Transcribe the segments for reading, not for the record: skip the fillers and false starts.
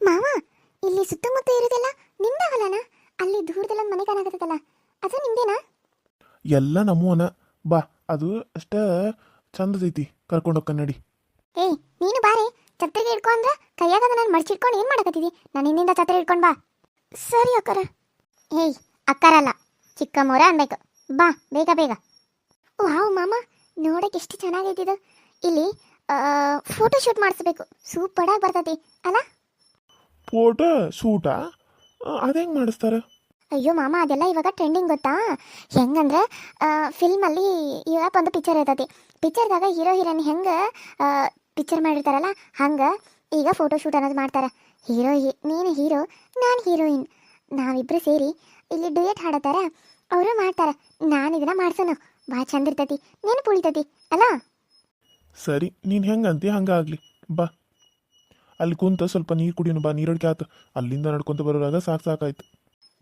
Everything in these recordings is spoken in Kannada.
ಮಾವ, ಇಲ್ಲಿ ಸುತ್ತಮುತ್ತ ಇರೋದೆಲ್ಲ ನಿಮ್ದ ಹೊಲನ? ಅಲ್ಲಿ ದೂರದಲ್ಲ ಮನೆ ಕಾಣಕತ್ತದಲ್ಲ, ಅದು ನಿಮ್ದೇನಾ? ಎಲ್ಲ ನಮ್ಮವನ ಬಾ. ಅದು ಅಷ್ಟ ಚಂದದೈತಿ, ಕರ್ಕೊಂಡೋಗ ನಡಿ. ಏಯ್, ನೀನು ಬಾರೆ. ಛತ್ರಿಗೆ ಹಿಡ್ಕೊಂಡ್ರ ಕೈಯಾಗದ ನಾನು ಮಡ್ಚಿಟ್ಕೊಂಡು ಏನು ಮಾಡಕತ್ತಿದಿ? ನಾನು ಹಿಂದಿಂದ ಛತ್ರಿ ಹಿಡ್ಕೊಂಡು ಬಾ. ಸರಿ ಅಕ್ಕರ. ಏಯ್, ಅಕ್ಕರಲ್ಲ, ಚಿಕ್ಕಮ್ಮೋರ ಅನ್ಬೇಕು. ಬಾ ಬೇಗ ಬೇಗ. ವಾವ್ ಮಾಮ, ನೋಡಕ್ಕೆ ಎಷ್ಟು ಚೆನ್ನಾಗೈತಿದು. ಇಲ್ಲಿ ಫೋಟೋ ಶೂಟ್ ಮಾಡಿಸ್ಬೇಕು, ಸೂಪರ್ ಆಗಿ ಬರ್ತೈತಿ ಅಲ್ಲ? ಫೋಟೋ ಶೂಟಾ? ಅದು ಹೆಂಗೆ ಮಾಡಿಸ್ತಾರ? ಅಯ್ಯೋ ಮಾಮ, ಅದೆಲ್ಲ ಇವಾಗ ಟ್ರೆಂಡಿಂಗ್ ಗೊತ್ತಾ? ಹೆಂಗಂದ್ರೆ ಫಿಲ್ಮಲ್ಲಿ ಇವಾಗ ಒಂದು ಪಿಕ್ಚರ್ ಇರ್ತೈತಿ. ಪಿಕ್ಚರ್ದಾಗ ಹೀರೋ ಹೀರೋಯಿನ್ ಹೆಂಗೆ ಪಿಕ್ಚರ್ ಮಾಡಿರ್ತಾರಲ್ಲ, ಹಂಗೆ ಈಗ ಫೋಟೋ ಶೂಟ್ ಅನ್ನೋದು ಮಾಡ್ತಾರೆ. ನೀನು ಹೀರೋ, ನಾನು ಹೀರೋಯಿನ್, ನಾವಿಬ್ಬರು ಸೇರಿ ಇಲ್ಲಿ ಡುಯೆಟ್ ಹಾಡತ್ತಾರ, ಅವರು ಮಾಡ್ತಾರೆ. ನಾನು ಇದನ್ನ ಮಾಡ್ಸೋನು, ಭಾಳ ಚಂದ ಇರ್ತೈತಿ, ನೆನಪು ಉಳಿತೈತಿ ಅಲ್ಲ? ಸರಿ, ನೀನು ಹೆಂಗೆ ಅಂತೀಯ ಹಂಗೆ ಆಗಲಿ. ಬಾ, ಅಲ್ಲಿ ಕುಂತ ಸ್ವಲ್ಪ ನೀರು ಕುಡಿಯೋನು ಬಾ. ನೀರಡಿಕೆ ಆತು, ಅಲ್ಲಿಂದ ನಡ್ಕೊಂತ ಬರೋರಾಗ ಸಾಕಾಯ್ತು.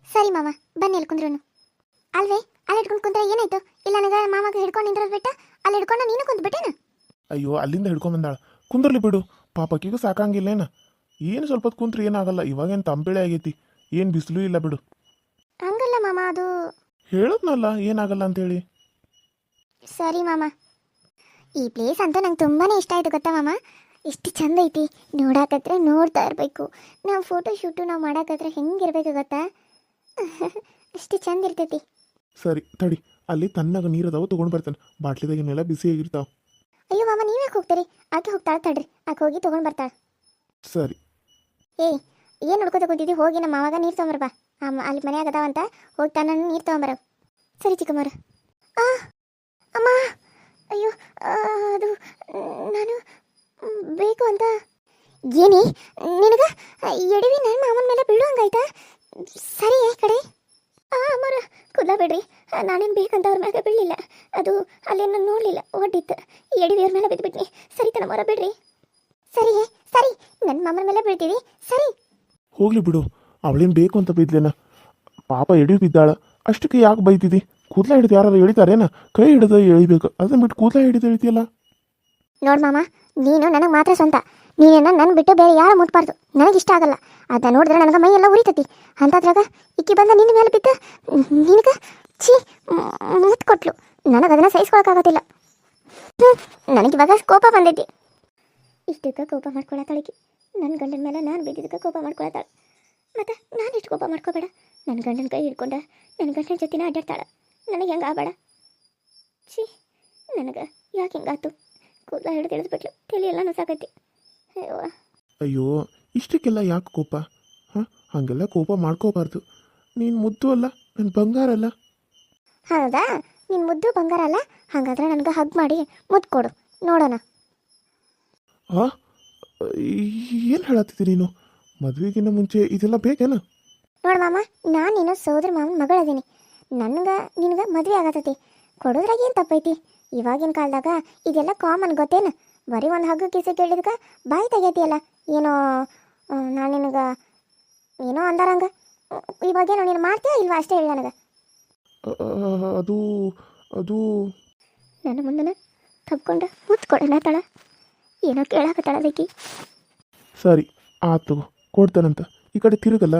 ಸರಿ ಮಾಮ, ಬನ್ನಿ ಹಿಡ್ಕೊಂಡ್ರು. ಅಲ್ವೇ, ಅಲ್ಲಿ ಹಿಡ್ಕೊಂಡು ಕುಂತ್ರೆ ಏನಾಯ್ತು? ಇಲ್ಲ ನನಗೆ ಮಾಮಾಗ ಹಿಡ್ಕೊಂಡು ನಿಂದ್ರದ್ ಬಿಟ್ಟ ಅಲ್ಲಿ ಹಿಡ್ಕೊಂಡು ನೀನು ಕುಂತ್ ಬಿಟ್ಟೇನು? ಅಯ್ಯೋ, ಅಲ್ಲಿಂದ ಹಿಡ್ಕೊಂಬಂದಾಳ, ಕುಂದ್ರಲಿ ಬಿಡು. ಪಾಪಕ್ಕಿಗೂ ಸಾಕಂಗಿಲ್ಲೇನ? ಏನು ಸ್ವಲ್ಪ ಹೊತ್ತು ಕುಂತ್ರೆ ಏನಾಗಲ್ಲ. ಇವಾಗೇನು ತಂಪೇಳೆ ಆಗೈತಿ, ಏನು ಬಿಸಿಲು ಇಲ್ಲ ಬಿಡು. ಹಂಗಲ್ಲ ಮಾಮ, ಅದು ಹೇಳದ್ನಲ್ಲ ಏನಾಗಲ್ಲ ಅಂತೇಳಿ. ಸರಿ ಮಾಮ. ಈ ಪ್ಲೇಸ್ ಅಂತೂ ನಂಗೆ ತುಂಬಾ ಇಷ್ಟ ಆಯಿತು ಗೊತ್ತಾ ಮಾಮ? ಎಷ್ಟು ಚಂದ ಐತಿ, ನೋಡಾಕತ್ರ ನೋಡ್ತಾ ಇರಬೇಕು. ನಾವು ಫೋಟೋ ಶೂಟು ನಾವು ಮಾಡಾಕತ್ರ ಹೆಂಗಿರ್ಬೇಕು ಗೊತ್ತಾ? ಅಷ್ಟು ಚಂದ ಇರ್ತೈತಿ. ಸರಿ ತಡಿ, ಅಲ್ಲಿ ತನ್ನಾಗ ನೀರದಾವು ತೊಗೊಂಡು ಬರ್ತಾನೆ. ಬಾಟ್ಲಿದಾಗಿನೆಲ್ಲ ಬಿಸಿಯಾಗಿರ್ತಾವ. ಅಯ್ಯೋ ಮಾಮ, ನೀವ್ಯಾಕೆ ಹೋಗ್ತೀರಿ? ಆಕೆ ಹೋಗ್ತಾಳೆ ತಡ್ರಿ, ಆಕೆ ಹೋಗಿ ತೊಗೊಂಡು ಬರ್ತಾಳೆ. ಸರಿ. ಏಯ್, ಏನು ನೋಡ್ಕೋತ ಕೂತಿದ್ದಿ? ಹೋಗಿ ನಮ್ಮ ಮಾವಾಗ ನೀರು ತೊಗೊಂಬರ್ಬಾ. ಅಲ್ಲಿ ಮನೆ ಆಗದಾವಂತ, ಹೋಗಿ ತಾನ ನೀರು ತೊಗೊಂಬರ. ಸರಿ ಚಿಕ್ಕಮ್ಮರ. ಅಮ್ಮ, ಅಯ್ಯೋ, ಅದು ನಾನು ಬೇಕು ಅಂತ. ಏನಿ ನಿನಗೆ ಎಡವಿ ನನ್ನ ಮಾಮನ ಮೇಲೆ ಬೀಳು ಹಂಗಾಯ್ತಾ? ಸರಿ ಈ ಕಡೆ. ಅಮ್ಮರ ಕೂದಲ ಬಿಡ್ರಿ, ನಾನೇನು ಬೇಕಂತ ಅವ್ರ ಮ್ಯಾಗ ಬೀಳಲಿಲ್ಲ. ಅದು ಅಲ್ಲೇನು ನೋಡಲಿಲ್ಲ, ಒಡ್ಡಿತ್ತು. ಎಡವಿ ಅವ್ರ ಮೇಲೆ ಬಿದ್ದುಬಿಟ್ನಿ. ಸರಿ ತನ ಮರ ಬಿಡ್ರಿ. ಸರಿ ಸರಿ, ನನ್ನ ಮಾಮನ ಮೇಲೆ ಬೀಳ್ತೀವಿ. ಸರಿ ಹೋಗ್ಲಿ ಬಿಡು, ಅವಳೇನು ಬೇಕು ಅಂತ ಬಿದ್ಲೇನ? ಪಾಪ ಎಡಿ ಬಿದ್ದಾಳ, ಅಷ್ಟಕ್ಕೆ ಯಾಕೆ ಬೈತಿದ್ದಿ? ಕೂದಲ ಹಿಡಿದು ಯಾರು ಎಳಿತಾರೇನ? ಕೈ ಹಿಡಿದು ಎಳಿಬೇಕು, ಅದನ್ನ ಬಿಟ್ಟು ಕೂದಲ ಹಿಡಿದು ಎಳಿತಿಯಲ್ಲ. ನೋಡು ಮಾಮ, ನೀನು ನನಗೆ ಮಾತ್ರ ಸ್ವಂತ. ನೀನೇನ ನನ್ನ ಬಿಟ್ಟು ಬೇರೆ ಯಾರು ಮುಟ್ಬಾರ್ದು, ನನಗಿಷ್ಟ ಆಗಲ್ಲ. ಅದನ್ನ ನೋಡಿದ್ರೆ ನನಗೆ ಮೈ ಎಲ್ಲ ಉರಿತತಿ. ಅಂತಾದ್ರಾಗ ಇಕ್ಕಿ ಬಂದ ನಿನ್ನ ಮೇಲೆ ಬಿದ್ದು ನಿನಗೆ ಛೀ ಮುತ್ತು ಕೊಟ್ಲು. ನನಗೆ ಅದನ್ನು ಸಹಿಸ್ಕೊಳಕ್ಕಾಗೋದಿಲ್ಲ. ನನಗಿವಾಗ ಕೋಪ ಬಂದೈತಿ. ಇಷ್ಟಕ್ಕೆ ಕೋಪ ಮಾಡ್ಕೊಳತ್ತಾಳಿಕೆ. ನನ್ನ ಗಂಡನ ಮೇಲೆ ನಾನು ಬಿದ್ದಿದ್ದಕ್ಕೆ ಕೋಪ ಮಾಡ್ಕೊಳತ್ತಾಳೆ. ಮತ್ತು ನಾನು ಇಷ್ಟು ಕೋಪ ಮಾಡ್ಕೋಬೇಡ. ನನ್ನ ಗಂಡನ ಕೈ ಹಿಡ್ಕೊಂಡ ನನ್ನ ಗಂಡನ ಜೊತೆನ ಅಡ್ಡಾಡ್ತಾಳೆ. ನನಗೆ ಹೆಂಗೆ ಆಗಬೇಡ. ಛೀ, ನನಗೆ ಯಾಕೆ ಹಿಂಗಾತು? ಕೂದಲ ಹಿಡಿದು ಇಳಿದ್ಬಿಟ್ಲು, ತಲೆ ಎಲ್ಲ ನುಸಾಕೈತಿ. ಅಯ್ಯೋ, ಇಷ್ಟಕ್ಕೆಲ್ಲ ಯಾಕೆ ಕೋಪ? ಹಾಂ, ಹಾಗೆಲ್ಲ ಕೋಪ ಮಾಡ್ಕೋಬಾರ್ದು. ನೀನು ಮುದ್ದು ಅಲ್ಲ, ನನ್ನ ಬಂಗಾರ ಅಲ್ಲ. ಹೌದಾ? ನಿನ್ನ ಮುದ್ದು ಬಂಗಾರ ಅಲ್ಲ? ಹಾಗಾದ್ರೆ ನನಗೆ ಹಗ್ ಮಾಡಿ ಮುದ್ದು ಕೊಡು, ನೋಡೋಣ. ಹಾಂ, ಏನು ಹೇಳತ್ತಿದ್ದಿ ನೀನು? ಮದುವೆಗಿನ್ನ ಮುಂಚೆ ಇದೆಲ್ಲ ಬೇಕೇನ? ನೋಡು ಮಾಮ, ನಾನು ನೀನು ಸೋದರ ಮಾವನ ಮಗಳದೀನಿ. ನನಗೆ ನಿನಗೆ ಮದುವೆ ಆಗತೈತಿ, ಕೊಡೋದ್ರಾಗ ಏನು ತಪ್ಪೈತಿ? ಇವಾಗಿನ ಕಾಲದಾಗ ಇದೆಲ್ಲ ಕಾಮನ್ ಗೊತ್ತೇನು? ಬರೀ ಒಂದು ಹಗ್ಗ ಕಿಸಿ ಕೇಳಿದ್ಕ ಬಾಯಿ ತೆಗೈತಿಯಲ್ಲ. ಏನೋ ನಾನು ನಿನಗೆ ಏನೋ ಅಂದಾರಂಗ. ಇವಾಗೇನೋ ನೀನು ಮಾಡ್ತೀಯಾ ಇಲ್ವಾ ಅಷ್ಟೇ ಹೇಳಿ ನನಗೆ. ಅದು ಅದು ನನ್ನ ಮುಂದೆ ತಪ್ಕೊಂಡು ಮುತ್ತು ಕೊಡೋಣ ತಳ. ಏನೋ ಕೇಳಾಕತ್ತಾಳ ಅದಕ್ಕೆ. ಸರಿ ಆತು, ಕೊಡ್ತಾನಂತ. ಈ ಕಡೆ ತಿರುಗಲ್ಲ.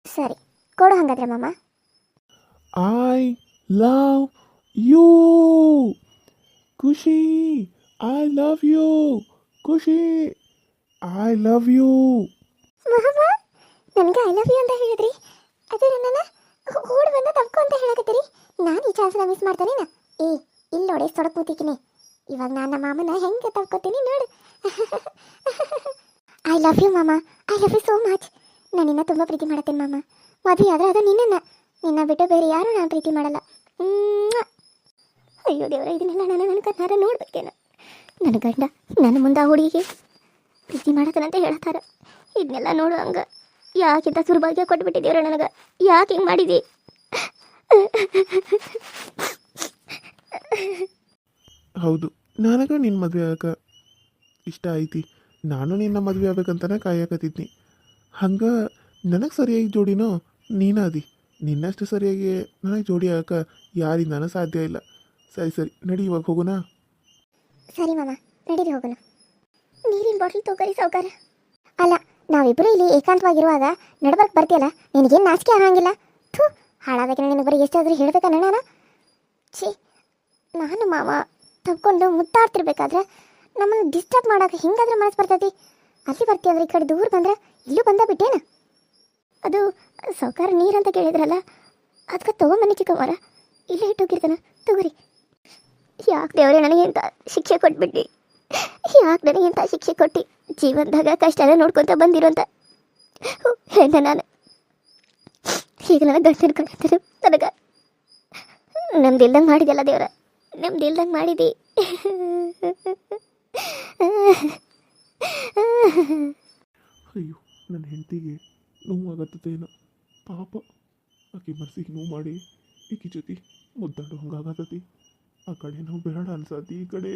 ಸರಿ ಕೊಡು ಹಂಗಾದ್ರೆ ಮಾಮ. I love you Khushi. I love you Khushi. I love you. ಮಾಮ, ನನಗೆ ಐ ಲವ್ ಯು ಅಂತ ಹೇಳಿದ್ರಿ, ಅದು ನನ್ನನ್ನು ಓಡಿ ಬಂದ ತಪ್ಕೊ ಅಂತ ಹೇಳಕತ್ತೀರಿ. ನಾನು ಈ ಚಾನ್ಸ್ನ ಮಿಸ್ ಮಾಡ್ತಾನೇನ? ಇಲ್ಲಿ ನೋಡಿ ಸೊಡಕ್ ಕೂತಿದ್ದೀನಿ. ಇವಾಗ ನಾನು ನಮ್ಮ ಮಾಮನ ಹೆಂಗೆ ತಪ್ಕೋತೀನಿ ನೋಡು. ಐ ಲವ್ ಯು ಮಾಮ, I love you so much. ನಾನು ನಿನ್ನ ತುಂಬ ಪ್ರೀತಿ ಮಾಡತ್ತೇನೆ ಮಾಮ. ಮದುವೆ ಆದರೆ ಅದು ನಿನ್ನ ಬಿಟ್ಟು ಬೇರೆ ಯಾರೂ ನಾನು ಪ್ರೀತಿ ಮಾಡಲ್ಲ. ಅಯ್ಯೋ ದೇವರ, ಇದನ್ನೆಲ್ಲ ನಾನು ನನ್ನ ಕಣ್ಣಾರ ನೋಡ್ಬೇಕೇನು? ನನ್ನ ಗಂಡ ನನ್ನ ಮುಂದೆ ಹುಡುಗಿಗೆ ಪ್ರೀತಿ ಮಾಡತ್ತನಂತ ಹೇಳ್ತಾರ. ಇದನ್ನೆಲ್ಲ ನೋಡು ಹಂಗೆ ಯಾಕಿಂತ ಸುಲಭವಾಗಿ ಕೊಟ್ಬಿಟ್ಟಿದ್ದೀವ್ರ ನನಗೆ? ಯಾಕೆ ಹಿಂಗೆ ಮಾಡಿದಿ? ಹೌದು, ನನಗೆ ನಿನ್ನ ಮದುವೆ ಆಗಕ್ಕೆ ಇಷ್ಟ ಐತಿ. ನಾನು ನಿನ್ನ ಮದುವೆ ಆಗ್ಬೇಕಂತನೇ ಕಾಯಕತ್ತಿದ್ನಿ. ಹಂಗೆ ನನಗೆ ಸರಿಯಾಗಿ ಜೋಡಿನೋ ನೀನಾದಿ. ನಿನ್ನಷ್ಟು ಸರಿಯಾಗಿ ನನಗೆ ಜೋಡಿ ಆಗಕ್ಕೆ ಯಾರಿಂದನೂ ಸಾಧ್ಯ ಇಲ್ಲ. ಸರಿ ಸರಿ, ನಡಿ ಇವಾಗ ಹೋಗೋಣ. ಸರಿ ಮಾಮ, ನಡೀರಿ ಹೋಗೋಣ. ನೀರಿನ ಬಾಟ್ಲ್ ತಗೋರಿ ಸಾವುಕಾರ. ಅಲ್ಲ, ನಾವಿಬ್ಬರು ಇಲ್ಲಿ ಏಕಾಂತವಾಗಿರುವಾಗ ನಡ್ಬರ್ಕ್ ಬರ್ತೀಯಲ್ಲ, ನಿನಗೇನು ನಾಚಿಕೆ ಆಗಂಗಿಲ್ಲ? ಥೂ, ಹಾಳಾದಕ್ಕೆ ನಿನಗೆ ಬರೀ ಎಷ್ಟಾದರೂ ಹೇಳ್ಬೇಕನ್ನ ನಾನು? ಛೀ, ನಾನು ಮಾವ ತಗೊಂಡು ಮುತ್ತಾಡ್ತಿರ್ಬೇಕಾದ್ರೆ ನಮ್ಮನ್ನು ಡಿಸ್ಟರ್ಬ್ ಮಾಡೋಕೆ ಹಿಂಗಾದ್ರೆ ಮನಸ್ಸು ಬರ್ತೈತಿ. ಅಲ್ಲಿ ಬರ್ತೀಯಂದ್ರೆ ಈ ಕಡೆ ದೂರ ಬಂದ್ರೆ ಇಲ್ಲೂ ಬಂದ ಬಿಟ್ಟೇನ? ಅದು ಸೌಕಾರ ನೀರಂತ ಕೇಳಿದ್ರಲ್ಲ, ಅದಕ್ಕೆ ತೊಗೊಂಬನ್ನಿ ಚಿಕ್ಕಮ್ಮರ, ಇಲ್ಲೇ ಇಟ್ಟೋಗಿರ್ತಾನ ತಗೋರಿ. ಯಾಕೆ ದೇವರೇ ನನಗೆ ಎಂಥ ಶಿಕ್ಷೆ ಕೊಟ್ಬಿಟ್ಟು, ಯಾಕೆ ನನಗೆ ಎಂಥ ಶಿಕ್ಷೆ ಕೊಟ್ಟು ಜೀವನದಾಗ ಕಷ್ಟನ ನೋಡ್ಕೊತ ಬಂದಿರೋಂಥ ಹೆಣ್ಣ ನಾನು. ಈಗ ನನಗೆ ಗಂಟನ ಕಡೆ ನನಗೆ ನಮ್ದಿಲ್ದಂಗೆ ಮಾಡಿದೆಲ್ಲ ದೇವ್ರ, ನಮ್ದಿಲ್ದಂಗೆ ಮಾಡಿದಿ. ಅಯ್ಯೋ, ನನ್ನ ಹೆಂಡತಿಗೆ ನೋವಾಗತ್ತೇನೋ ಪಾಪ. ಆಕೆ ಮನಸ್ಸಿಗೆ ನೋವು ಮಾಡಿ ಈಕಿ ಜೊತೆ ಮುದ್ದಾಡು ಹಂಗಾಗತ್ತತಿ. ಆ ಕಡೆ ನಾವು ಬೇಡ ಅನ್ಸತಿ, ಈ ಕಡೆ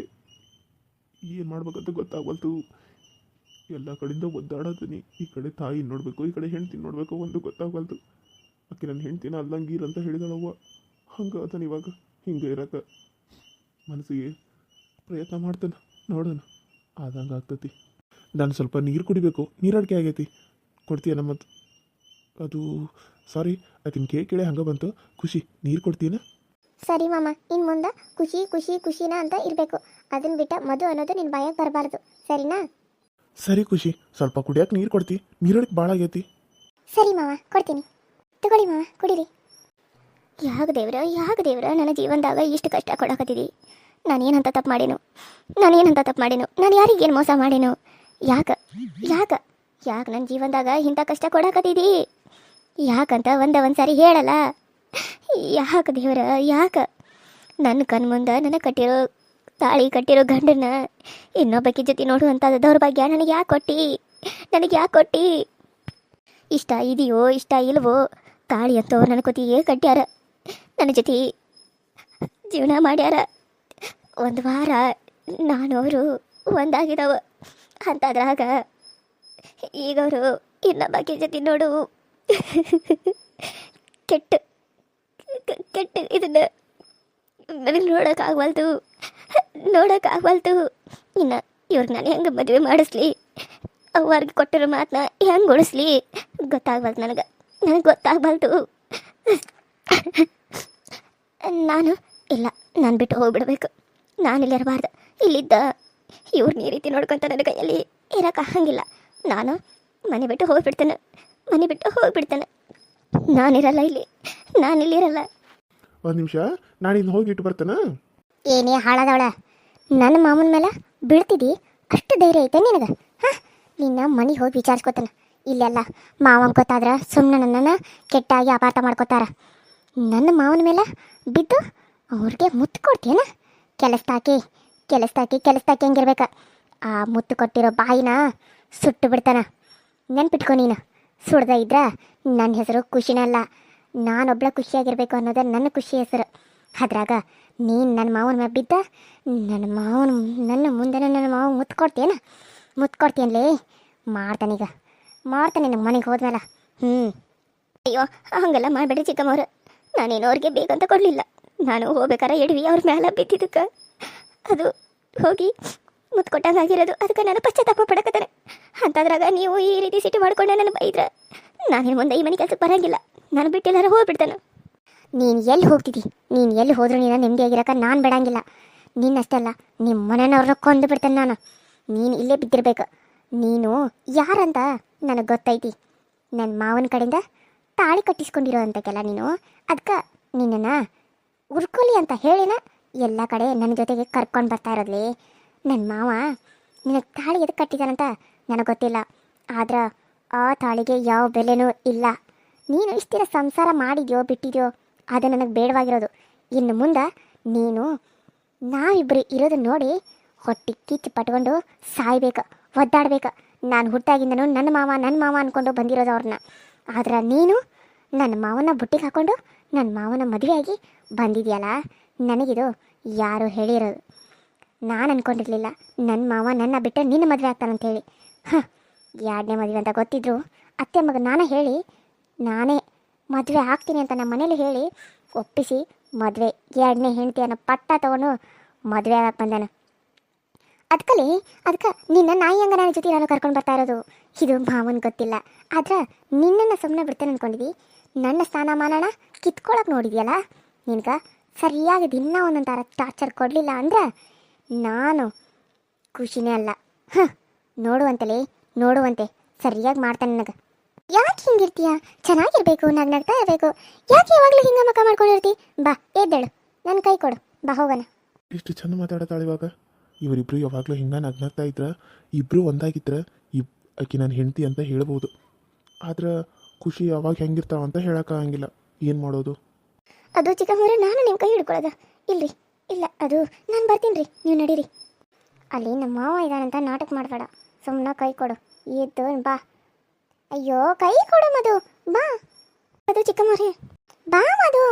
ಏನು ಮಾಡ್ಬೇಕಂತ ಗೊತ್ತಾಗವಲ್ತು. ಎಲ್ಲ ಕಡೆಯಿಂದ ಒದ್ದಾಡತೀನಿ. ಈ ಕಡೆ ತಾಯಿ ನೋಡಬೇಕು, ಈ ಕಡೆ ಹೆಂಡ್ತಿ ನೋಡಬೇಕು, ಒಂದು ಗೊತ್ತಾಗವಲ್ತು. ಆಕೆ ನನ್ನ ಹೆಂಡ್ತಿನ ಅಲ್ಲಂಗೀರ್ ಅಂತ ಹೇಳಿದಳವ್ವ. ಹಂಗೆ ಅದನ್ನ ಇವಾಗ ಹಿಂಗೆ ಇರಕ್ಕೆ ಮನಸ್ಸಿಗೆ ಪ್ರಯತ್ನ ಮಾಡ್ತಾನೆ, ನೋಡೋಣ ಆದಂಗೆ ಆಗ್ತತಿ. ನಾನು ಸ್ವಲ್ಪ ನೀರು ಕುಡಿಬೇಕು, ನೀರಡಿಕೆ ಆಗೈತಿ, ಕೊಡ್ತೀಯ ಮತ್ತು? ಅದು ಸಾರಿ, ಆಕಿನ ಕೇಳಿ ಹಂಗೆ ಬಂತು. ಖುಷಿ, ನೀರು ಕೊಡ್ತೀನ? ಸರಿ ಮಾಮ, ಇನ್ನು ಮುಂದೆ ಖುಷಿ ಖುಷಿ ಖುಷಿನ ಅಂತ ಇರಬೇಕು. ಅದನ್ನ ಬಿಟ್ಟ ಮಧು ಅನ್ನೋದು ನಿನ್ನ ಬಾಯಾಗ ಬರಬಾರ್ದು, ಸರಿನಾ? ಸರಿ ಖುಷಿ, ಸ್ವಲ್ಪ ಕುಡಿಯೋಕೆ ನೀರು ಕೊಡ್ತಿ? ನೀರಡಿಕೆ ಭಾಳ ಆಗೈತಿ. ಸರಿ ಮಾವ, ಕೊಡ್ತೀನಿ, ತಗೊಳ್ಳಿ ಮಾವ, ಕುಡೀರಿ. ಯಾಕೆ ದೇವ್ರ ನನ್ನ ಜೀವನದಾಗ ಇಷ್ಟು ಕಷ್ಟ ಕೊಡಕತ್ತಿದಿ? ನಾನೇನಂತ ತಪ್ಪು ಮಾಡೇನು? ನಾನು ಯಾರಿಗೇನು ಮೋಸ ಮಾಡೇನು? ಯಾಕೆ ನನ್ನ ಜೀವನದಾಗ ಇಂಥ ಕಷ್ಟ ಕೊಡಕತ್ತಿದಿ? ಯಾಕಂತ ಒಂದು ಸಾರಿ ಹೇಳಲ್ಲ? ಯಾಕೆ ದೇವ್ರ, ಯಾಕೆ ನನ್ನ ಕಣ್ಮುಂದೆ ನನ್ನ ತಾಳಿ ಕಟ್ಟಿರೋ ಗಂಡನ ಇನ್ನೊಬ್ಬಕ್ಕೆ ಜೊತೆ ನೋಡುವಂಥ ದೌರ್ಭಾಗ್ಯ ನನಗೆ ಯಾಕೆ ಕೊಟ್ಟಿ? ಇಷ್ಟ ಇದೆಯೋ ಇಷ್ಟ ಇಲ್ವೋ, ತಾಳಿ ಅಂತವ್ರು ನನ್ನ ಕೊತಿಯೇ ಕಟ್ಟ್ಯಾರ, ನನ್ನ ಜೊತೆ ಜೀವನ ಮಾಡ್ಯಾರ. ಒಂದು ವಾರ ನಾನು ಅವರು ಒಂದಾಗಿದ್ದಾವ ಅಂತಾದ್ರಾಗ ಈಗ ಅವರು ಇನ್ನೊಬ್ಬಕ್ಕೆ ಜೊತೆ ನೋಡು ಕೆಟ್ಟ ಇದನ್ನ ನನಗೆ ನೋಡೋಕ್ಕಾಗವಲ್ತು. ಇನ್ನು ಇವ್ರಿಗೆ ನಾನು ಹೆಂಗೆ ಮದುವೆ ಮಾಡಿಸ್ಲಿ, ಅವ್ರಿಗೆ ಕೊಟ್ಟಿರೋ ಮಾತನ್ನ ಹೆಂಗೆ ಉಳಿಸ್ಲಿ ಗೊತ್ತಾಗವಲ್ತು ನನಗೆ ಗೊತ್ತಾಗಬಲ್ತು. ನಾನು ಬಿಟ್ಟು ಹೋಗ್ಬಿಡ್ಬೇಕು. ನಾನಿಲ್ಲಿ ಇರಬಾರ್ದು. ಇಲ್ಲಿದ್ದ ಇವ್ರನ್ನ ಈ ರೀತಿ ನೋಡ್ಕೊತ ನನ್ನ ಕೈಯಲ್ಲಿ ಇರೋಕ್ಕಾಗಂಗಿಲ್ಲ. ನಾನು ಮನೆ ಬಿಟ್ಟು ಹೋಗ್ಬಿಡ್ತೇನೆ. ನಾನಿರಲ್ಲ ಇರಲ್ಲ. ಒಂದು ನಿಮಿಷ, ನಾನಿನ್ನು ಹೋಗಿ ಇಟ್ಟು ಬರ್ತೇನೆ. ಏನೇ ಹಾಳಾದವಳ, ನನ್ನ ಮಾಮನ ಮೇಲೆ ಬೀಳ್ತಿದ್ದಿ? ಅಷ್ಟು ಧೈರ್ಯ ಐತೆ ನಿನಗೆ? ಹಾಂ, ನಿನ್ನ ಮನೆಗೆ ಹೋಗಿ ವಿಚಾರಿಸ್ಕೊತಾನೆ. ಇಲ್ಲೆಲ್ಲ ಮಾವನ ಗೊತ್ತಾದ್ರೆ ಸುಮ್ಮನೆ ನನ್ನನ್ನು ಕೆಟ್ಟಾಗಿ ಅಪಾರ್ಥ ಮಾಡ್ಕೋತಾರ. ನನ್ನ ಮಾವನ ಮೇಲೆ ಬಿದ್ದು ಅವ್ರಿಗೆ ಮುತ್ತು ಕೊಡ್ತೀಯನ? ಕೆಲಸ್ತಾಕಿ ಹೆಂಗಿರ್ಬೇಕ? ಆ ಮುತ್ತು ಕೊಟ್ಟಿರೋ ಬಾಯಿನ ಸುಟ್ಟು ಬಿಡ್ತಾನ. ನೆನ್ಪಿಟ್ಕೊ ನೀನು. ಸುಡ್ದ ಇದ್ರೆ ನನ್ನ ಹೆಸರು ಖುಷಿನಲ್ಲ, ನಾನೊಬ್ಳ ಖುಷಿಯಾಗಿರ್ಬೇಕು ಅನ್ನೋದೇ ನನ್ನ ಖುಷಿ ಹೆಸರು. ಅದ್ರಾಗ ನೀನು ನನ್ನ ಮಾವನ ಮೇಲೆ ಬಿದ್ದ ನನ್ನ ಮುಂದೆ ನನ್ನ ಮಾವ ಮುತ್ತು ಕೊಡ್ತೀಯನ್ಲೇ? ಮಾಡ್ತಾನೆ ನಮ್ಮ ಮನೆಗೆ ಹೋದ್ಮೇಲೆ. ಅಯ್ಯೋ, ಹಂಗೆಲ್ಲ ಮಾಡಬೇಡ್ರಿ ಚಿಕ್ಕಮ್ಮವ್ರು. ನಾನೇನು ಅವ್ರಿಗೆ ಬೇಕಂತ ಕೊಡಲಿಲ್ಲ. ನಾನು ಹೋಗ್ಬೇಕಾರೆ ಎಡವಿ ಅವ್ರ ಮೇಲೆ ಬಿದ್ದಿದ್ದಕ್ಕೆ ಅದು ಹೋಗಿ ಮುತ್ತು ಕೊಟ್ಟಂಗಾಗಿರೋದು. ಅದಕ್ಕೆ ನಾನು ಪಶ್ಚಾತ್ತಾಪ ಪಡಕತ್ತೇನೆ. ಅಂತಾದ್ರಾಗ ನೀವು ಈ ರೀತಿ ಸಿಟಿ ಮಾಡ್ಕೊಂಡೆ ನನ್ನ ಬೈದ್ರೆ ನಾನಿನ್ನು ಮುಂದೆ ಈ ಮನೆ ಕೆಲಸಕ್ಕೆ ಬರೋಂಗಿಲ್ಲ. ನಾನು ಬಿಟ್ಟೆಲ್ಲಾರ ಹೋಗ್ಬಿಡ್ತಾನೆ. ನೀನು ಎಲ್ಲಿ ಹೋಗ್ತಿದ್ದಿ? ನೀನು ಎಲ್ಲಿ ಹೋದ್ರೂ ನೀನು ನೆಮ್ಮದಿಯಾಗಿರೋಕೆ ನಾನು ಬಿಡಂಗಿಲ್ಲ. ನೀನಷ್ಟೇ ಅಲ್ಲ, ನಿಮ್ಮ ಮನೆಯವ್ರನ್ನ ಕೊಂದು ಬಿಡ್ತೇನೆ ನಾನು. ನೀನು ಇಲ್ಲೇ ಬಿದ್ದಿರ್ಬೇಕು. ನೀನು ಯಾರಂತ ನನಗೆ ಗೊತ್ತೈತಿ. ನನ್ನ ಮಾವನ ಕಡೆಯಿಂದ ತಾಳಿ ಕಟ್ಟಿಸ್ಕೊಂಡಿರೋ ಅಂತಕ್ಕೆಲ್ಲ ನೀನು. ಅದಕ್ಕೆ ನಿನ್ನನ್ನು ಉರ್ಕೊಲಿ ಅಂತ ಹೇಳಿನ ಎಲ್ಲ ಕಡೆ ನನ್ನ ಜೊತೆಗೆ ಕರ್ಕೊಂಡು ಬರ್ತಾ ಇರೋದ್ಲಿ. ನನ್ನ ಮಾವ ನಿನಗೆ ತಾಳಿ ಎದಕ್ಕೆ ಕಟ್ಟಿದಾನಂತ ನನಗೆ ಗೊತ್ತಿಲ್ಲ, ಆದ್ರೆ ಆ ತಾಳಿಗೆ ಯಾವ ಬೆಲೆನೂ ಇಲ್ಲ. ನೀನು ಇಷ್ಟು ದಿನ ಸಂಸಾರ ಮಾಡಿದ್ಯೋ ಬಿಟ್ಟಿದ್ಯೋ ಅದು ನನಗೆ ಬೇಡವಾಗಿರೋದು. ಇನ್ನು ಮುಂದೆ ನೀನು ನಾವಿಬ್ಬರು ಇರೋದನ್ನ ನೋಡಿ ಹೊಟ್ಟೆ ಕಿಚ್ಚು ಪಟ್ಕೊಂಡು ಸಾಯ್ಬೇಕು, ಒದ್ದಾಡ್ಬೇಕು. ನಾನು ಹುಟ್ಟಾಗಿಂದನೂ ನನ್ನ ಮಾವ ಅಂದ್ಕೊಂಡು ಬಂದಿರೋದು ಅವ್ರನ್ನ. ಆದ್ರೆ ನೀನು ನನ್ನ ಮಾವನ ಬುಟ್ಟಿಗೆ ಹಾಕ್ಕೊಂಡು ನನ್ನ ಮಾವನ ಮದುವೆಯಾಗಿ ಬಂದಿದೆಯಲ್ಲ, ನನಗಿದು ಯಾರು ಹೇಳಿರೋದು. ನಾನು ಅಂದ್ಕೊಂಡಿರಲಿಲ್ಲ ನನ್ನ ಮಾವ ನನ್ನ ಬಿಟ್ಟು ನಿನ್ನ ಮದುವೆ ಆಗ್ತಾನಂತೇಳಿ. ಎರಡನೇ ಮದುವೆ ಅಂತ ಗೊತ್ತಿದ್ರು ಅತ್ತೆ ಮಗ ನಾನೇ ಮದುವೆ ಆಗ್ತೀನಿ ಅಂತ ನಮ್ಮ ಮನೇಲಿ ಹೇಳಿ ಒಪ್ಪಿಸಿ ಎರಡನೇ ಹೆಂಡತಿ ಅನ್ನೋ ಪಟ್ಟ ತೊಗೊಂಡು ಮದುವೆ ಆಗಕ್ಕೆ ಬಂದಾನ. ಅದಕ್ಕಲ್ಲಿ ಅದಕ್ಕೆ ನಿನ್ನ ನಾಯಿ ಹಂಗ ನನ್ನ ಜೊತೆ ನಾನು ಕರ್ಕೊಂಡು ಬರ್ತಾ ಇರೋದು. ಇದು ಮಾವನ್ ಗೊತ್ತಿಲ್ಲ. ಆದ್ರೆ ನಿನ್ನನ್ನು ಸುಮ್ಮನೆ ಬಿಡ್ತೇನೆ ಅನ್ಕೊಂಡಿದ್ದಿ. ನನ್ನ ಸ್ಥಾನಮಾನನ ಕಿತ್ಕೊಳಕ್ಕೆ ನೋಡಿದ್ಯಲ್ಲ. ನಿನ್ಗೆ ಸರಿಯಾಗಿ ದಿನ ಒಂದೊಂದು ಟಾರ್ಚರ್ ಕೊಡಲಿಲ್ಲ ಅಂದ್ರೆ ನಾನು ಖುಷಿನೇ ಅಲ್ಲ. ನೋಡುವಂತಲೇ ನೋಡುವಂತೆ ಸರಿಯಾಗಿ ಮಾಡ್ತಾನೆ ನನಗೆ. ಯಾಕೆ ಹಿಂಗಿರ್ತೀಯ? ಚೆನ್ನಾಗಿರ್ಬೇಕು, ನಗ್ನಗ್ತಾ ಇರಬೇಕು. ಯಾಕೆ ಯಾವಾಗಲೂ ಹಿಂಗೆ ಮಕ್ಕ ಮಾಡ್ಕೊಂಡಿರ್ತಿ? ಬಾ ಎದ್ದೇಳು, ನನ್ನ ಕೈ ಕೊಡು, ಬಾ ಹೋಗೋಣ. ಎಷ್ಟು ಚಂದ ಮಾತಾಡತಾಳೆ ಇವಾಗ. ಇವರಿಬ್ರು ಯಾವಾಗಲೂ ಹಿಂಗೆ ನಗ್ನಾಗ್ತಾ ಇದ್ರೆ ಇಬ್ಬರು ಒಂದಾಗಿದ್ರೆ ಆಕೆ ನಾನು ಹೆಂಡ್ತಿ ಅಂತ ಹೇಳ್ಬೋದು. ಆದ್ರೆ ಖುಷಿ ಯಾವಾಗ ಹೆಂಗಿರ್ತಾವ ಅಂತ ಹೇಳೋಕ್ಕಾಗಂಗಿಲ್ಲ. ಏನು ಮಾಡೋದು? ಅದು ಚಿಕ್ಕಮ್ಮವ್ರೆ, ನಾನು ನಿಮ್ಮ ಕೈ ಹಿಡ್ಕೊಳ್ಳೋದ? ಇಲ್ರಿ, ಇಲ್ಲ, ಅದು ನಾನು ಬರ್ತೀನಿ ರೀ, ನೀವು ನಡೀರಿ. ಅಲ್ಲಿ ನಮ್ಮ ಮಾವ ಇದ್ದಾನಂತ ನಾಟಕ ಮಾಡಬೇಡ, ಸುಮ್ಮನೆ ಕೈ ಕೊಡು, ಎದ್ದು ಬಾ. ಅಯ್ಯೋ ಕೈ ಕೊಡು ಮಧು, ಬಾ. ಅದು ಚಿಕ್ಕಮ್ಮವ್ರೆ, ಬಾ ಮಧು.